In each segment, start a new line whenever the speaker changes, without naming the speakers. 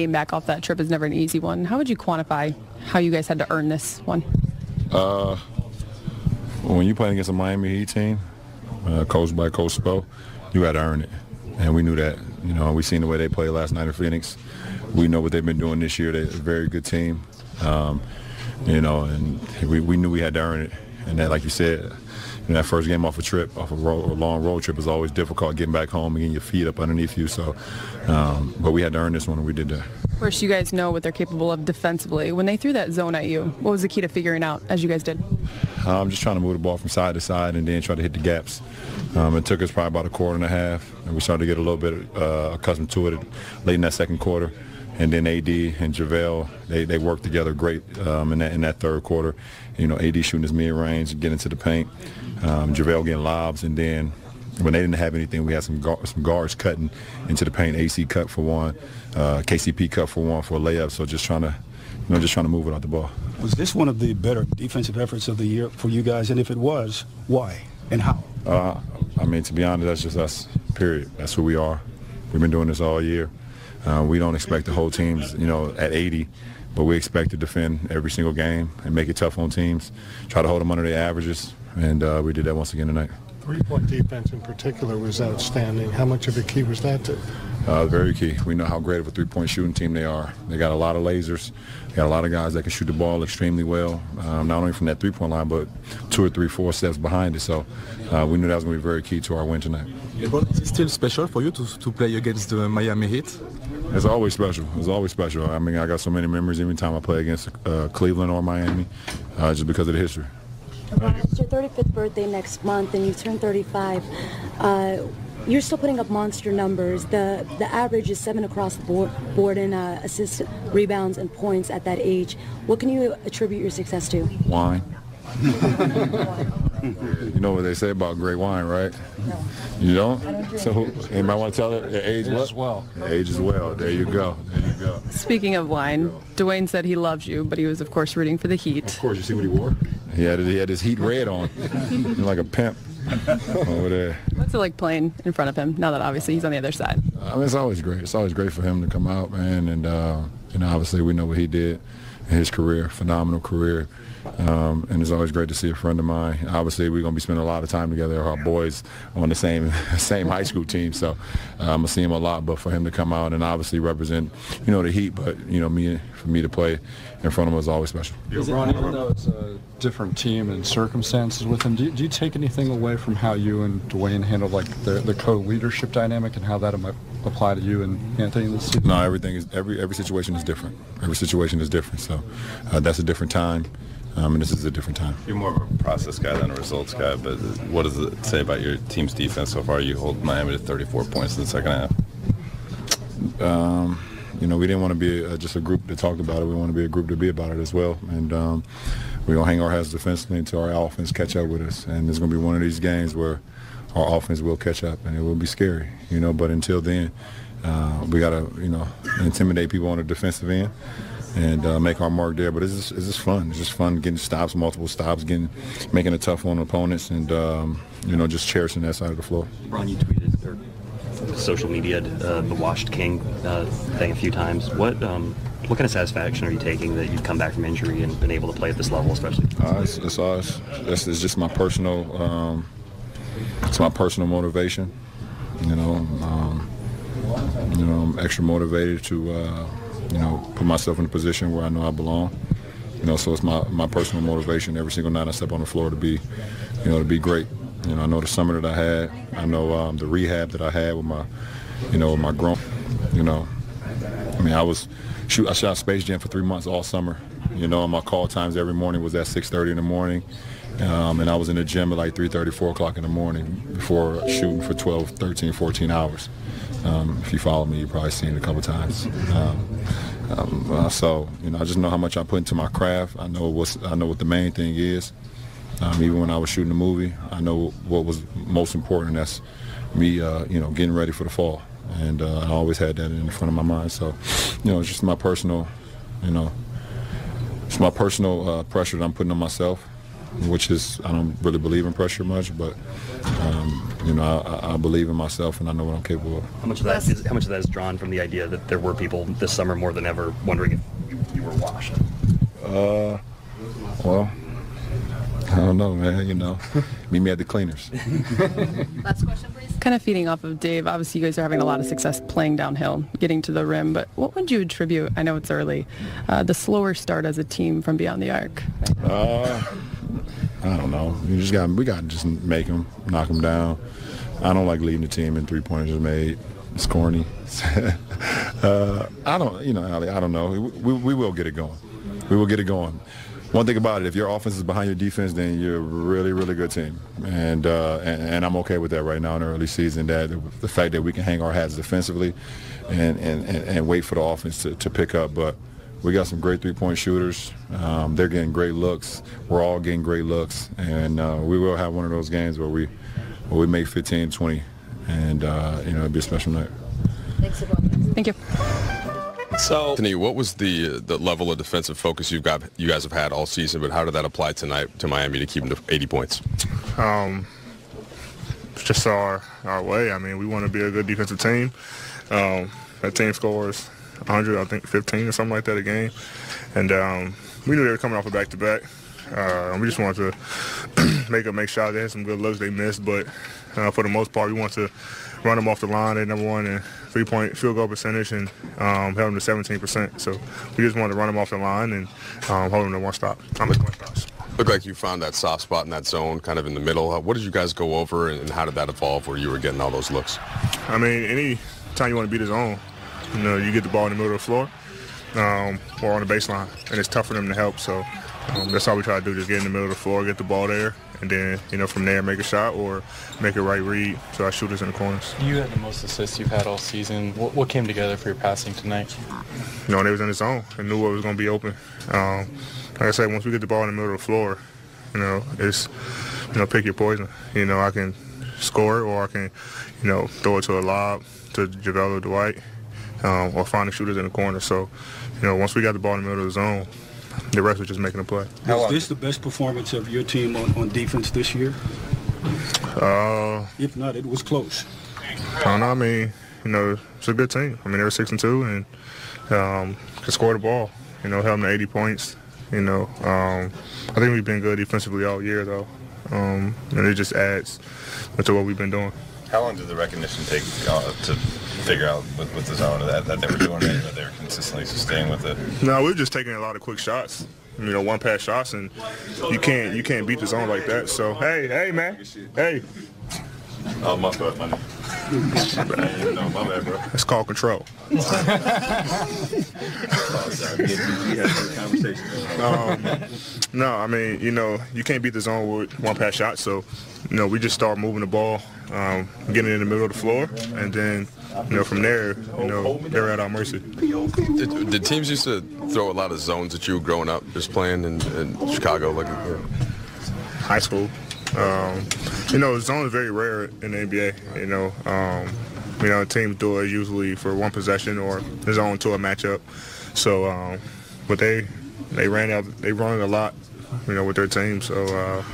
Game back off that trip is never an easy one. How would you quantify how you guys had to earn this one?
When you're playing against a Miami Heat team, coached by Coach Spo, you got to earn it. And we knew that. You know, we seen the way they played last night in Phoenix. We know what they've been doing this year. They're a very good team. You know, and we knew we had to earn it. And that, like you said, that first game off a long road trip is always difficult, getting back home and getting your feet up underneath you. So, but we had to earn this one, and we did that.
Of course, you guys know what they're capable of defensively. When they threw that zone at you, what was the key to figuring out as you guys did?
Just trying to move the ball from side to side and then try to hit the gaps. It took us probably about a quarter and a half, and we started to get a little bit accustomed to it late in that second quarter. And then AD and JaVale, they worked together great in that third quarter. You know, AD shooting his mid-range, getting into the paint. JaVale getting lobs, and then when they didn't have anything, we had some guards cutting into the paint. AC cut for one, KCP cut for one for a layup. So just trying to move it out the ball.
Was this one of the better defensive efforts of the year for you guys? And if it was, why and how?
I mean, to be honest, that's just us. Period. That's who we are. We've been doing this all year. We don't expect the whole teams, you know, at 80, but we expect to defend every single game and make it tough on teams, try to hold them under their averages, and we did that once again tonight.
Three-point defense in particular was outstanding. How much of a key was that to?
Very key. We know how great of a three-point shooting team they are. They got a lot of lasers. They got a lot of guys that can shoot the ball extremely well, not only from that three-point line, but 2 or 3, 4 steps behind it. So we knew that was going to be very key to our win tonight.
LeBron, is it still special for you to play against the Miami Heat?
It's always special. It's always special. I mean, I got so many memories every time I play against Cleveland or Miami, just because of the history.
It's your 35th birthday next month, and you turn 35. You're still putting up monster numbers. The average is 7 across the board in assists, rebounds, and points at that age. What can you attribute your success to?
Wine. You know what they say about great wine, right?
No.
You don't? So anybody want to tell it? Your age what?
As well.
Age as well. There you go. There you go.
Speaking of wine, Dwayne said he loves you, but he was, of course, rooting for the Heat.
Of course. You see what he wore? He had his Heat red on, like a pimp over there.
What's it like playing in front of him now that obviously he's on the other side?
I mean, it's always great. It's always great for him to come out, man. And you know, obviously we know what he did in his career, phenomenal career. And it's always great to see a friend of mine. Obviously, we're going to be spending a lot of time together. Our boys on the same high school team, so I'm going to see him a lot. But for him to come out and obviously represent, you know, the Heat, but, you know, for me to play in front of him was always special.
LeBron, even though it's a different team and circumstances with him, do you take anything away from how you and Dwayne handled, like, the co-leadership dynamic and how that might apply to you and Anthony this season?
No, every situation is different. Every situation is different, so that's a different time. And this is a different time.
You're more of a process guy than a results guy, but what does it say about your team's defense so far? You hold Miami to 34 points in the second half.
You know, we didn't want to be just a group that talked about it. We want to be a group to be about it as well. And we're going to hang our heads defensively until our offense catch up with us. And it's going to be one of these games where our offense will catch up, and it will be scary, you know. But until then, we got to, you know, intimidate people on the defensive end and make our mark there. But it's just fun. It's just fun getting stops, multiple stops, making it tough on opponents, and you know, just cherishing that side of the floor.
Ron, you tweeted or social media the Washed King thing a few times. What kind of satisfaction are you taking that you've come back from injury and been able to play at this level, especially?
It's just my personal. It's my personal motivation. You know, I'm extra motivated to. You know, put myself in a position where I know I belong. You know, so it's my personal motivation every single night I step on the floor to be, you know, to be great. You know, I know the summer that I had. I know the rehab that I had with my, you know, with my groin. You know, I mean, I shot Space Jam for 3 months all summer. You know, and my call times every morning was at 6:30 in the morning. And I was in the gym at like 3:30, 4 o'clock in the morning before shooting for 12, 13, 14 hours. If you follow me, you've probably seen it a couple times. So, you know, I just know how much I put into my craft. I know what the main thing is. Even when I was shooting the movie, I know what was most important. That's me, you know, getting ready for the fall. And I always had that in the front of my mind. So, you know, it's just my personal, you know, it's my personal pressure that I'm putting on myself, which is, I don't really believe in pressure much, but You know, I believe in myself and I know what I'm capable of.
How much of that is drawn from the idea that there were people this summer more than ever wondering if you were washed?
Well, I don't know, man. You know, meet me at the cleaners.
Last question, please. Kind of feeding off of Dave, obviously you guys are having a lot of success playing downhill, getting to the rim, but what would you attribute, I know it's early, the slower start as a team from beyond the arc?
I don't know. We got to just make them, knock them down. I don't like leading the team in three-pointers made. It's corny. I don't, you know, Ali, I don't know. We will get it going. We will get it going. One thing about it, if your offense is behind your defense, then you're a really, really good team. And I'm okay with that right now in the early season, that the fact that we can hang our hats defensively and wait for the offense to pick up. But we got some great three-point shooters. They're getting great looks. We're all getting great looks. And we will have one of those games where we make 15, 20, and, you know, it'll be a special night.
Thanks, LeBron. Thank you.
So, Anthony, what was the level of defensive focus you guys have had all season, but how did that apply tonight to Miami to keep them to 80 points?
It's just our way. I mean, we want to be a good defensive team. That team scores 100, I think 15 or something like that a game. And we knew they were coming off a back-to-back. We just wanted to make shots. They had some good looks they missed, but for the most part, we want to run them off the line. They're number one in three-point field goal percentage and held them to 17%. So we just wanted to run them off the line and hold them to one stop. One stops.
Looked like you found that soft spot in that zone, kind of in the middle. What did you guys go over, and how did that evolve where you were getting all those looks?
I mean, any time you want to beat a zone, you know, you get the ball in the middle of the floor or on the baseline, and it's tough for them to help. So that's all we try to do, just get in the middle of the floor, get the ball there, and then, you know, from there make a shot or make a right read so our shooters in the corners.
You had the most assists you've had all season. What came together for your passing tonight?
You know, they was in the zone and knew what was going to be open. Like I said, once we get the ball in the middle of the floor, you know, it's, you know, pick your poison. You know, I can score it or I can, you know, throw it to a lob to JaVale or Dwight or find the shooters in the corner. So, you know, once we got the ball in the middle of the zone, the rest was just making a play.
Is this the best performance of your team on defense this year? If not, it was close.
I don't know. I mean, you know, it's a good team. I mean, they were 6-2 and can score the ball. You know, held them to 80 points. You know, I think we've been good defensively all year, though, and it just adds to what we've been doing.
How long did the recognition take to figure out with the zone that they were doing it, that they were consistently staying with it?
No, we were just taking a lot of quick shots. You know, one-pass shots, and you can't beat the zone like that. So, hey, man, hey.
Oh, my bad, money. No, my bad, bro.
It's called control. No, I mean, you know, you can't beat the zone with one-pass shots. So, you know, we just start moving the ball, getting it in the middle of the floor, and then, you know, from there, you know, they're at our mercy.
Did teams used to throw a lot of zones at you growing up, just playing in Chicago?
High school. You know, zone is very rare in the NBA. You know, teams do it usually for one possession or the zone to a matchup. So, but they run it a lot, you know, with their team. So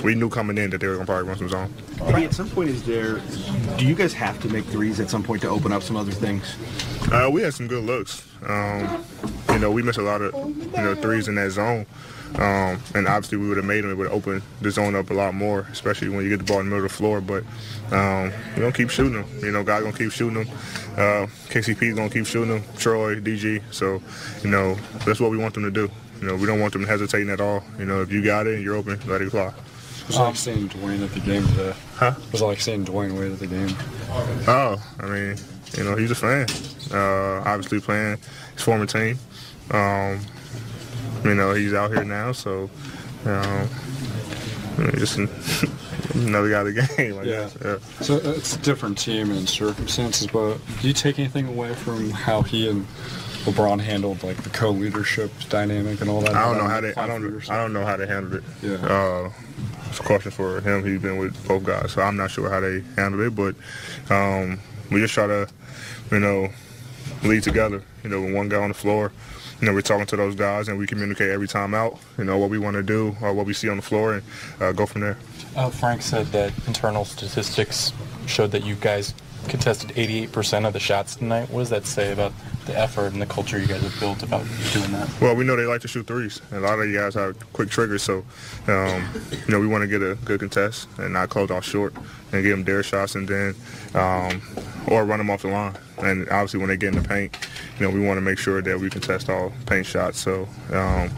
we knew coming in that they were going to probably run some zone.
Hey, at some point, do you guys have to make threes at some point to open up some other things?
We had some good looks. You know, we missed a lot of, you know, threes in that zone. And obviously we would have made them. It would have opened the zone up a lot more, especially when you get the ball in the middle of the floor. But we're going to keep shooting them. You know, guys going to keep shooting them. KCP's going to keep shooting them. Troy, DG. So, you know, that's what we want them to do. You know, we don't want them hesitating at all. You know, if you got it and you're open, let it fly.
It was like seeing Dwayne at the game today.
Huh?
It was like seeing Dwayne Wade at the game.
Oh, I mean, you know, he's a fan. Obviously playing his former team. You know, he's out here now, so just another guy of the game, I guess. Yeah.
So it's a different team and circumstances, but do you take anything away from how he and LeBron handled like the co-leadership dynamic and all that?
I don't know how they handled it.
Yeah.
It's a question for him. He's been with both guys, so I'm not sure how they handled it. But we just try to, you know, lead together. You know, with one guy on the floor, you know, we're talking to those guys and we communicate every time out, you know, what we want to do or what we see on the floor and go from there.
Frank said that internal statistics showed that you guys contested 88% of the shots tonight. What does that say about the effort and the culture you guys have built about doing that?
Well, we know they like to shoot threes. And a lot of you guys have quick triggers, so, you know, we want to get a good contest and not close off short and get them their shots and then or run them off the line. And obviously when they get in the paint, you know, we want to make sure that we contest all paint shots. So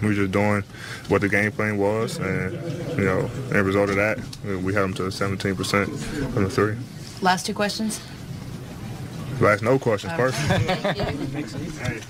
we're just doing what the game plan was, and, you know, as a result of that, we had them to 17% from the three.
Last two questions?
Last no questions,
Okay.
perfect.
Thank you.